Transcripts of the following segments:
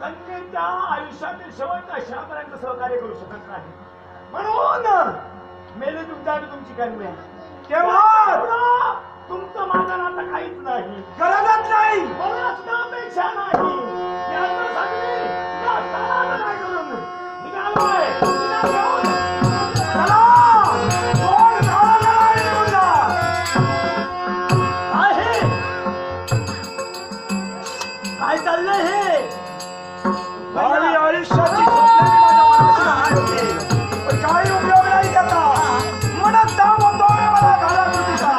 कन्येच्या आयुष्यातील शेवटच्या क्षणापर्यंत सहकार्य करू शकत नाही, म्हणून मेले तुमच्या आणि तुमची कन्या. तेव्हा तुमचं माझं नातं काहीच नाही, गरजच नाही, मला सुद्धा अपेक्षा नाही. याच्यासाठी या स्थळाला नाही करून निघालोय. चला, कोण घराला नाही निघून जा. काय चाललंय हे? माझी आयुष्याची स्वप्ने माझ्या मनाशी लहान होती, पण काही उपयोग नाही त्याचा. मनात दाम होतोय मला घाला कृतीचा.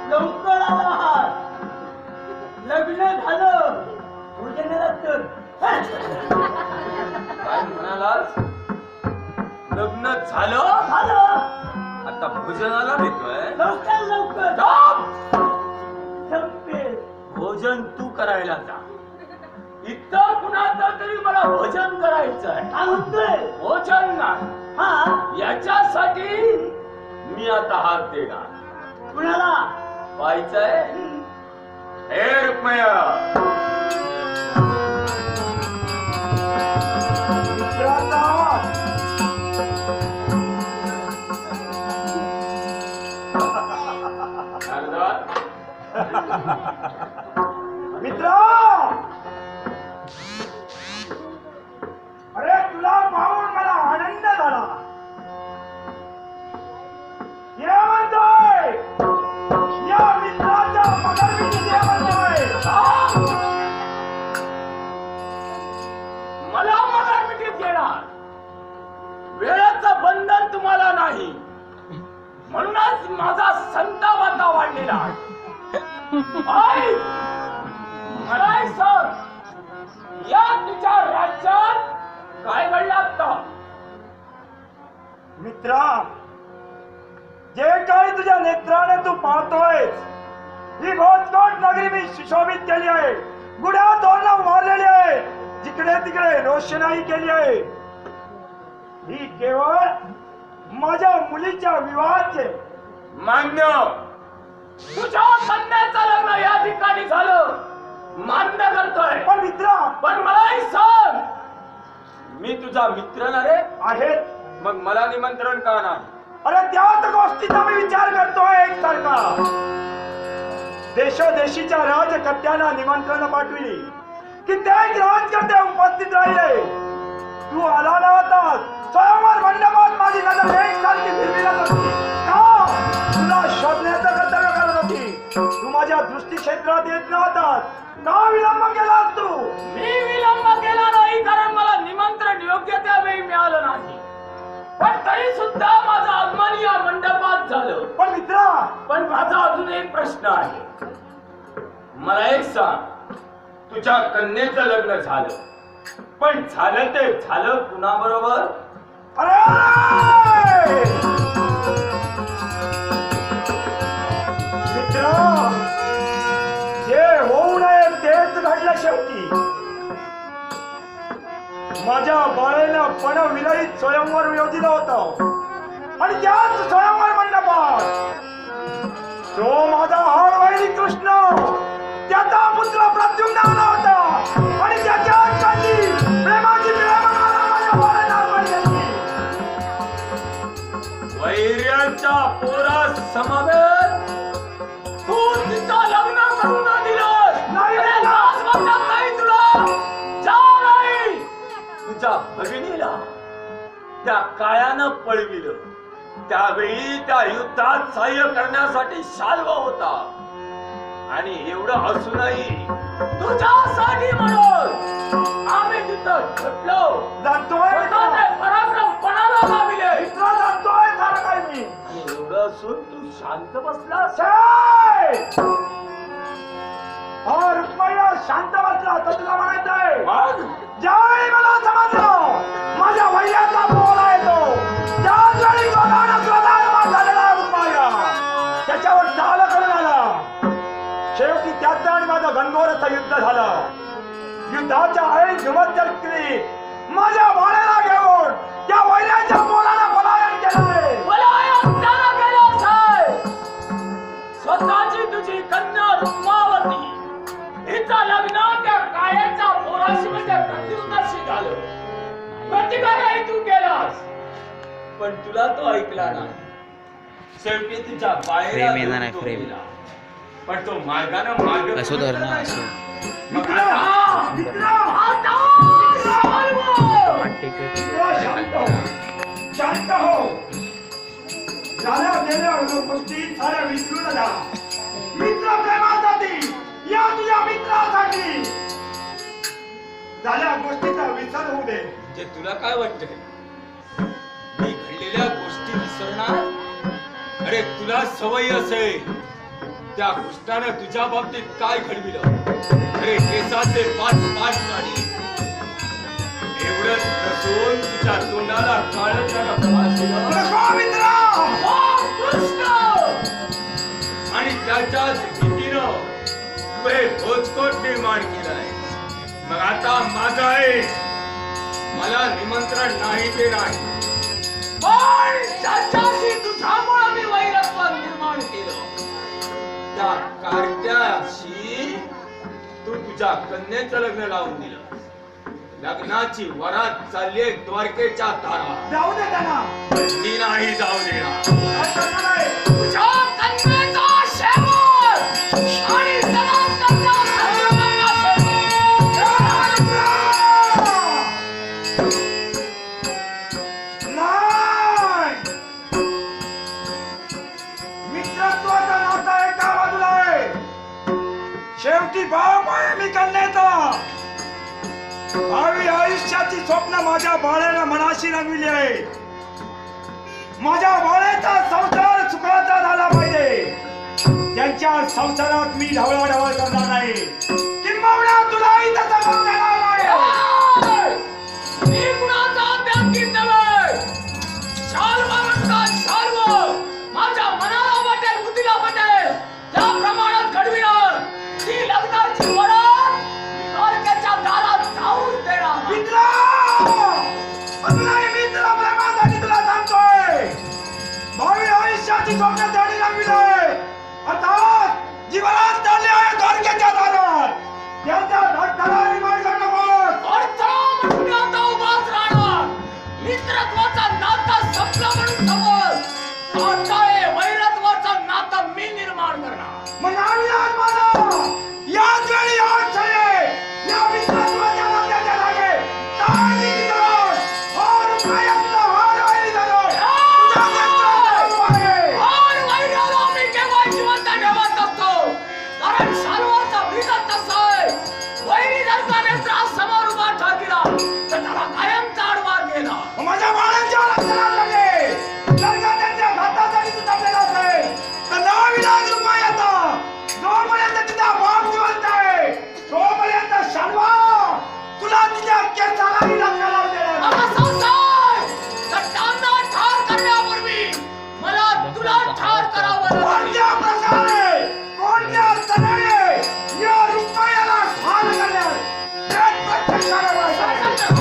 लवकर आला आहात. लग्न झालं भोजनानंतर. काय म्हणालास? लग्न झालं? आता भोजनाला भेटतोय. लवकर लवकर भोजन तू करायला जा. इतर कुणाचं तरी मला भोजन करायचं आहे. भोजन नाही, याच्यासाठी मी आता हात देणार. कुणाला पाहायचंय? हे रुक्मया, मित्रा, अरे तुला पाहून मला आनंद झाला. ये म्हणतोय, या मित्राच्या पगारविषयी ये म्हणतोय. मला पगारमिटीत येणार. वेळेचं बंधन तुम्हाला नाही, म्हणूनच माझा संतापाचा वाढलेला आहे. मला सांग, या तुझ्या राज्यात काय घडलं आता? मित्रा, जे काही तुझ्या नेत्राने तू पाहतोय, ही घोषकोट नगरी मी सुशोभित केली आहे. गुढ्या तोरणं मारलेली आहे, जिकडे तिकडे रोषणाई केली आहे. ही केवळ माझ्या मुलीच्या विवाहाचे. मान्य, तुझ्या कन्याचं लग्न या ठिकाणी झालं, मान्य करतोय. पण मित्रा, पण मलाही सांग, मी तुझा मित्र ना रे? आहेत. मग मला निमंत्रण का नाही? अरे त्याच गोष्टीचा मी विचार करतोय एकसारखा. देशोदेशीच्या राजकर्त्यांना निमंत्रण पाठविली, कित्येक राजकर्ते उपस्थित राहिले. तू आला नव्हतास. स्वयंवर मंडपात माझी नजर एकसारखी फिरवित होती. का? तुला शोधण्याचं कर्तव्य करत होती. तू माझ्या दृष्टी क्षेत्रात येत नव्हतास. का विलंब केलास तू? मी विलंब केला नाही, कारण मला निमंत्रण योग्य त्या वेळी मिळालं नाही. पण तरी सुद्धा माझं आगमन या मंडपात झालं. पण मित्रा, पण माझा अजून एक प्रश्न आहे. मला एक सांग, तुझ्या कन्येचं लग्न झालं, पण झालं ते झालं कुणाबरोबर? अरे मित्रा, जे होऊ नये तेच घडलं शेवटी. माझ्या बाळेनं पण विलयित स्वयंवर योजिलं होतं, आणि त्याच स्वयंवर मंडपात तो माझा हाडवैरी कृष्ण, त्याचा पुत्र प्रद्युम्न आला होता, आणि त्याच्याच काठी प्रेमाची प्रेमाला माझ्या बाळेनं अर्पण केली. वैर्याच्या पोरा समवेत तू तिचं लग्न करून दिलं नाही. नाही तुला जा. नाही, तुझ्या भगिनीला त्या काळ्यानं पळविलं. त्यावेळी त्या युद्धात सहाय्य करण्यासाठी शाल्व होता, आणि एवढं असूनही तुझ्यासाठी म्हणून आम्ही तिथं घटलो. जाणतोय पराक्रमपणाला लाविले. इतकं जाणतोय सारं काय मी. आणि एवढं असून तू शांत बसलास. हा रुक्मया शांत बसला तर तुला म्हणायचंय? मग ज्यावेळी मला समजलं माझ्या वैयाचा बोला येतो, त्याच वेळी गोदानं क्रोधायमान झालेला रुक्मया त्याच्यावर चाल करून आला. शेवटी त्याचं आणि माझं घनघोरचं युद्ध झालं. युद्धाच्या ऐन झुमतली माझ्या बाळाला घेऊन त्या वैर्याच्या बोलानं पलायन केलंय. पलायन त्याला केलं साहेब. स्वतःची तुझी कन्या रुक्मावती हिचा पण तुला तो ऐकला नाही. शेवटी तुझ्या बाहेर फ्रेम येणार आहे, फ्रेम. पण तो मार्गानं मार्ग असो धर ना असो. मग आता शांत हो. झाल्या गेल्या गोष्टी साऱ्या विसरू नका. मित्र प्रेमासाठी, या तुझ्या मित्रासाठी झाल्या गोष्टीचा विसर होऊ दे. जे तुला काय वाटतंय मी घडलेल्या गोष्टी विसरणार? अरे तुला सवय असेल त्या कृष्णानं तुझ्या बाबतीत काय घडविलं. अरे केसाचे 5 काढले. एवढंच नसून तुझ्या तोंडाला काळं त्यानं फासलं. नको मित्रा. कृष्ण आणि त्याच्याच भीतीनं तू हे भोजकोट निर्माण केलंय. मग आता माझं आहे, मला निमंत्रण नाही ते नाही, पण त्याच्याशी तुझ्यामुळे मी वैरत्व निर्माण केलं. त्या कार्त्याशी तू तुझ्या कन्येचं लग्न लावून दिलं. लग्नाची वरात चालली द्वारकेच्या दारात. जाऊ दे त्यांना. मी नाही जाऊ देणार. काय करणार आहे? तुझ्या कन्येचा शेवट आणि जनार्दनचा धर्माचा शेवट. नाही. मित्रत्वाचा नाता एका बाजूला आहे. शेवटी भाव आहे मी कन्याचा. भावी आयुष्याची स्वप्न माझ्या बाळाला मनाशी रंगविली आहे. माझ्या बाळाचा संसार सुखाचा झाला पाहिजे. त्यांच्या संसारात मी ढवळाढवळ करणार नाही. किंबहुना तुलाही तसं करू देणार नाही. मी कुणाचा त्यागीत नव्हे. शाल्व म्हणतात शाल्व. माझ्या मनाला वाटेल, बुद्धीला वाटेल त्या प्रमाणात घडविणार. ती लग्नाची वरात मी द्वारकेच्या दारात जाऊन देणार. मित्रा, अजूनही मित्र प्रेमासाठी तुला सांगतोय. भावी आयुष्याची स्वप्न त्याने रंगविलंय. अर्थात जीवनात चालले आहे द्वारकेच्या दारात. त्यांच्या धडधडा निर्माण करू नकोस. अडथळा म्हणून मी आता उभाच राहणार. मित्रत्वाचं नातं संपलं म्हणून समज. आता हे वैरत्वाचं नातं मी निर्माण करणार. मग नाविलाज माझा याच वेळी याच छळे या मित्रत्वाच्या नात्याच्या जागे ताळी करून और प्रयत्न हार वैरी झालो. तुझ्या मित्राचा आहे. और वैराला मी केव्हा जिवंत ठेवत असतो. कारण शाल्वाचा भीतच तसा आहे. वैरी जर का मित्रासमोर उभा ठाकीला तर त्याला कायमचा आडवा केला. माझ्या बाळांच्या लक्षणात लागे. जर का त्यांच्या घातासाठी तू जपलेला असेल तर नाविलाज रुपये येतो. जोपर्यंत तुझा बाप जिवंत आहे तोपर्यंत शाल्वा तुला तुझ्या केसालाही लग्न लावून देणार. माझा संसार चट्टांना ठार करण्यापूर्वी मला तुला ठार करावं लागेल. कोणत्या प्रकारे कोणत्या तऱ्हेने या रुपयाला ठार करणार ते प्रत्यक्षाला बघायचं.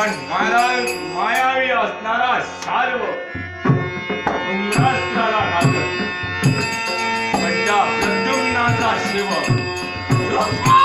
पण मला मायावी असणारा शार्व धुम्रास्त्राला घातक पंडा प्रद्युम्नाचा सेवक